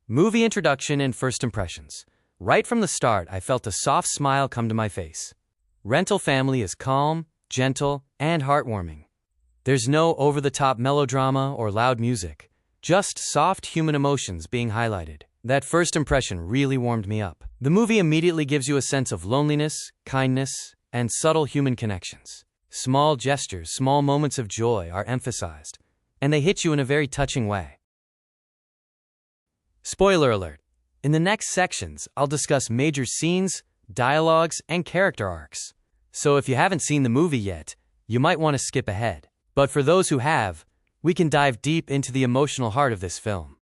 Movie introduction and first impressions. Right from the start, I felt a soft smile come to my face. Rental Family is calm, gentle, and heartwarming. There's no over-the-top melodrama or loud music, just soft human emotions being highlighted. That first impression really warmed me up. The movie immediately gives you a sense of loneliness, kindness, and subtle human connections. Small gestures, small moments of joy are emphasized, and they hit you in a very touching way. Spoiler alert. In the next sections, I'll discuss major scenes, dialogues, and character arcs. So if you haven't seen the movie yet, you might want to skip ahead. But for those who have, we can dive deep into the emotional heart of this film.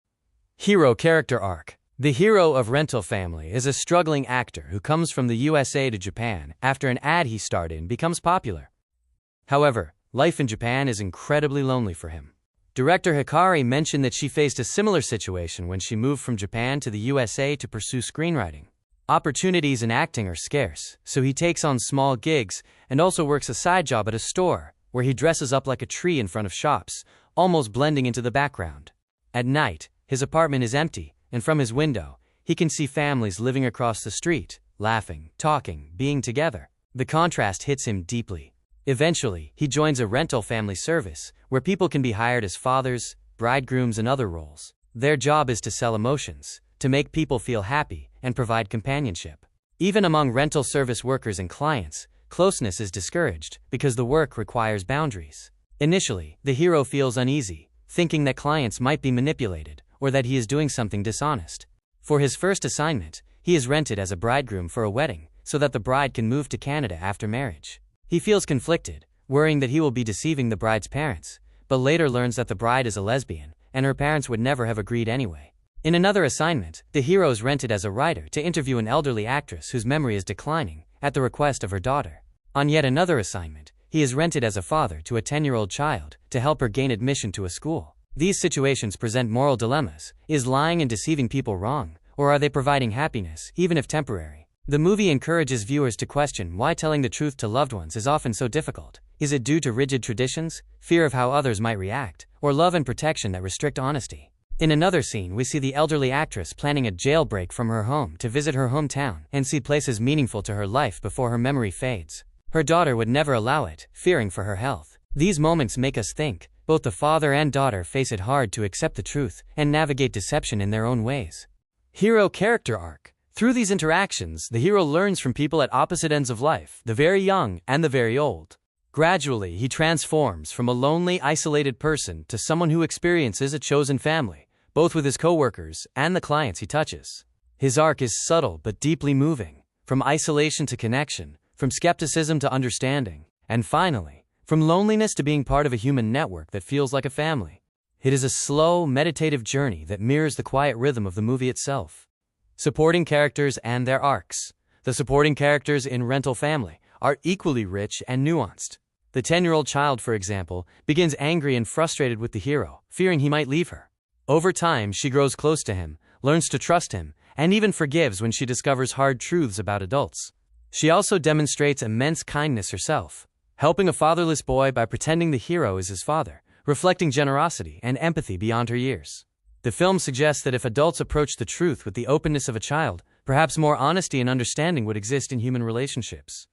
Hero character arc. The hero of Rental Family is a struggling actor who comes from the USA to Japan after an ad he starred in becomes popular. However, life in Japan is incredibly lonely for him. Director Hikari mentioned that she faced a similar situation when she moved from Japan to the USA to pursue screenwriting. Opportunities in acting are scarce, so he takes on small gigs and also works a side job at a store, where he dresses up like a tree in front of shops, almost blending into the background. At night, his apartment is empty, and from his window, he can see families living across the street, laughing, talking, being together. The contrast hits him deeply. Eventually, he joins a rental family service, where people can be hired as fathers, bridegrooms, and other roles. Their job is to sell emotions, to make people feel happy, and provide companionship. Even among rental service workers and clients, closeness is discouraged because the work requires boundaries. Initially, the hero feels uneasy, thinking that clients might be manipulated, or that he is doing something dishonest. For his first assignment, he is rented as a bridegroom for a wedding, so that the bride can move to Canada after marriage. He feels conflicted, worrying that he will be deceiving the bride's parents, but later learns that the bride is a lesbian, and her parents would never have agreed anyway. In another assignment, the hero is rented as a writer to interview an elderly actress whose memory is declining, at the request of her daughter. On yet another assignment, he is rented as a father to a 10-year-old child to help her gain admission to a school. These situations present moral dilemmas. Is lying and deceiving people wrong, or are they providing happiness, even if temporary? The movie encourages viewers to question why telling the truth to loved ones is often so difficult. Is it due to rigid traditions, fear of how others might react, or love and protection that restrict honesty? In another scene, we see the elderly actress planning a jailbreak from her home to visit her hometown and see places meaningful to her life before her memory fades. Her daughter would never allow it, fearing for her health. These moments make us think. Both the father and daughter face it hard to accept the truth and navigate deception in their own ways. Hero character arc. Through these interactions, the hero learns from people at opposite ends of life, the very young and the very old. Gradually, he transforms from a lonely, isolated person to someone who experiences a chosen family, both with his co-workers and the clients he touches. His arc is subtle but deeply moving, from isolation to connection, from skepticism to understanding, and finally, from loneliness to being part of a human network that feels like a family. It is a slow, meditative journey that mirrors the quiet rhythm of the movie itself. Supporting characters and their arcs. The supporting characters in Rental Family are equally rich and nuanced. The 10-year-old child, for example, begins angry and frustrated with the hero, fearing he might leave her. Over time, she grows close to him, learns to trust him, and even forgives when she discovers hard truths about adults. She also demonstrates immense kindness herself, helping a fatherless boy by pretending the hero is his father, reflecting generosity and empathy beyond her years. The film suggests that if adults approach the truth with the openness of a child, perhaps more honesty and understanding would exist in human relationships.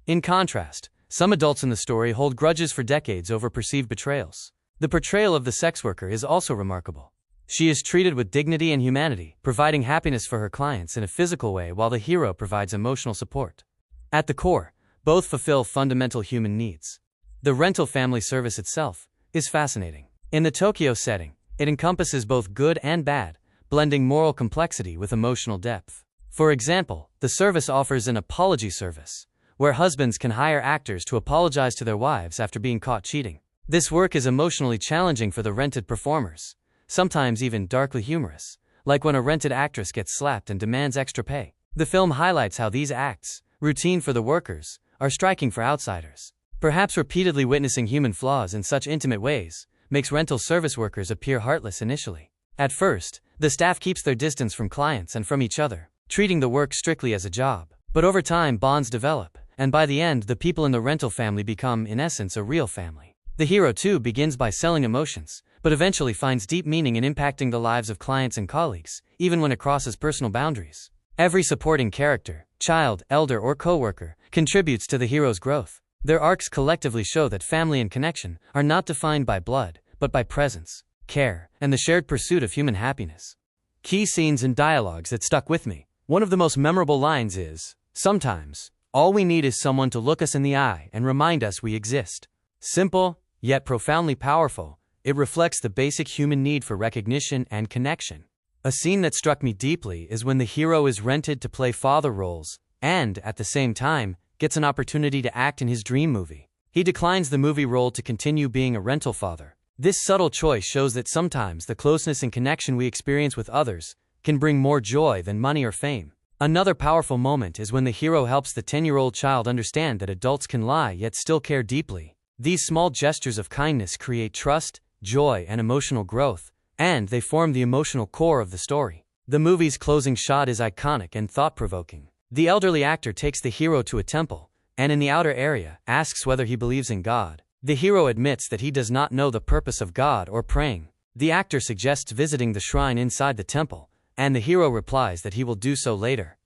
In contrast, some adults in the story hold grudges for decades over perceived betrayals. The portrayal of the sex worker is also remarkable. She is treated with dignity and humanity, providing happiness for her clients in a physical way while the hero provides emotional support. At the core, both fulfill fundamental human needs. The rental family service itself is fascinating. In the Tokyo setting, it encompasses both good and bad, blending moral complexity with emotional depth. For example, the service offers an apology service, where husbands can hire actors to apologize to their wives after being caught cheating. This work is emotionally challenging for the rented performers, sometimes even darkly humorous, like when a rented actress gets slapped and demands extra pay. The film highlights how these acts, routine for the workers, are striking for outsiders. Perhaps repeatedly witnessing human flaws in such intimate ways makes rental service workers appear heartless initially. At first, the staff keeps their distance from clients and from each other, treating the work strictly as a job. But over time, bonds develop, and by the end, the people in the rental family become, in essence, a real family. The hero, too, begins by selling emotions, but eventually finds deep meaning in impacting the lives of clients and colleagues, even when it crosses personal boundaries. Every supporting character, child, elder, or coworker, contributes to the hero's growth. Their arcs collectively show that family and connection are not defined by blood, but by presence, care, and the shared pursuit of human happiness. Key scenes and dialogues that stuck with me. One of the most memorable lines is, "Sometimes, all we need is someone to look us in the eye and remind us we exist." Simple, yet profoundly powerful, it reflects the basic human need for recognition and connection. A scene that struck me deeply is when the hero is rented to play father roles and, at the same time, gets an opportunity to act in his dream movie. He declines the movie role to continue being a rental father. This subtle choice shows that sometimes the closeness and connection we experience with others can bring more joy than money or fame. Another powerful moment is when the hero helps the 10-year-old child understand that adults can lie yet still care deeply. These small gestures of kindness create trust, joy, and emotional growth, and they form the emotional core of the story. The movie's closing shot is iconic and thought-provoking. The elderly actor takes the hero to a temple, and in the outer area, asks whether he believes in God. The hero admits that he does not know the purpose of God or praying. The actor suggests visiting the shrine inside the temple, and the hero replies that he will do so later.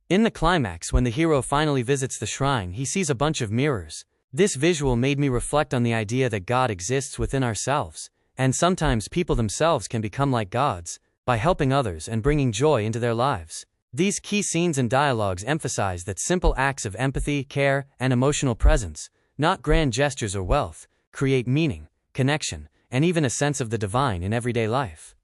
In the climax, when the hero finally visits the shrine, he sees a bunch of mirrors. This visual made me reflect on the idea that God exists within ourselves, and sometimes people themselves can become like gods by helping others and bringing joy into their lives. These key scenes and dialogues emphasize that simple acts of empathy, care, and emotional presence, not grand gestures or wealth, create meaning, connection, and even a sense of the divine in everyday life.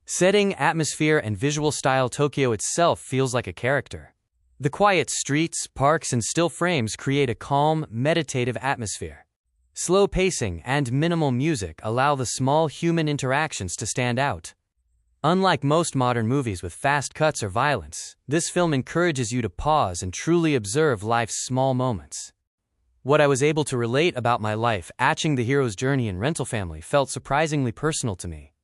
Setting, atmosphere, and visual style. Tokyo itself feels like a character. The quiet streets, parks, and still frames create a calm, meditative atmosphere. Slow pacing and minimal music allow the small human interactions to stand out. Unlike most modern movies with fast cuts or violence, this film encourages you to pause and truly observe life's small moments. What I was able to relate about my life watching the hero's journey in Rental Family felt surprisingly personal to me.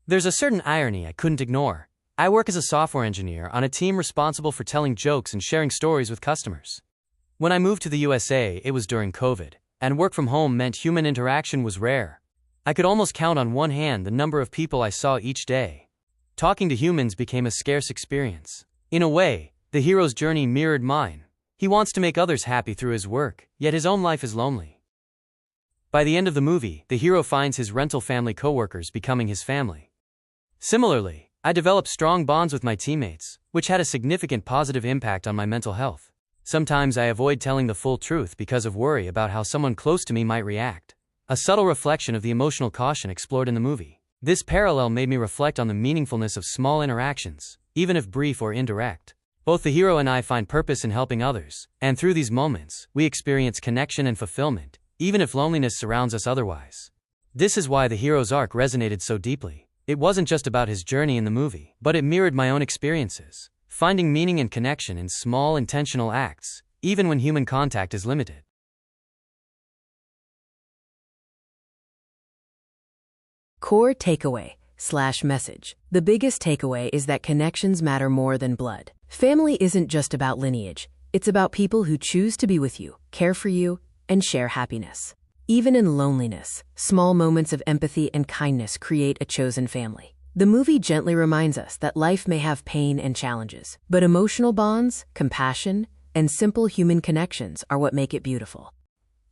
There's a certain irony I couldn't ignore. I work as a software engineer on a team responsible for telling jokes and sharing stories with customers. When I moved to the USA, it was during COVID, and work from home meant human interaction was rare. I could almost count on one hand the number of people I saw each day. Talking to humans became a scarce experience. In a way, the hero's journey mirrored mine. He wants to make others happy through his work, yet his own life is lonely. By the end of the movie, the hero finds his rental family coworkers becoming his family. Similarly, I developed strong bonds with my teammates, which had a significant positive impact on my mental health. Sometimes I avoid telling the full truth because of worry about how someone close to me might react. A subtle reflection of the emotional caution explored in the movie. This parallel made me reflect on the meaningfulness of small interactions, even if brief or indirect. Both the hero and I find purpose in helping others, and through these moments, we experience connection and fulfillment, even if loneliness surrounds us otherwise. This is why the hero's arc resonated so deeply. It wasn't just about his journey in the movie, but it mirrored my own experiences, finding meaning and connection in small intentional acts, even when human contact is limited. Core takeaway/message. The biggest takeaway is that connections matter more than blood. Family isn't just about lineage, it's about people who choose to be with you, care for you, and share happiness. Even in loneliness, small moments of empathy and kindness create a chosen family. The movie gently reminds us that life may have pain and challenges, but emotional bonds, compassion, and simple human connections are what make it beautiful.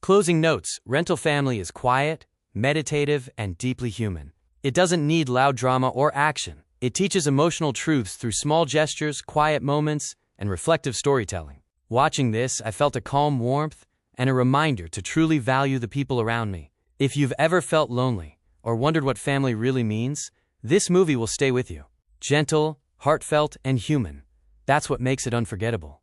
Closing notes: Rental Family is quiet, meditative, and deeply human. It doesn't need loud drama or action. It teaches emotional truths through small gestures, quiet moments, and reflective storytelling. Watching this, I felt a calm warmth and a reminder to truly value the people around me. If you've ever felt lonely or wondered what family really means, this movie will stay with you. Gentle, heartfelt, and human. That's what makes it unforgettable.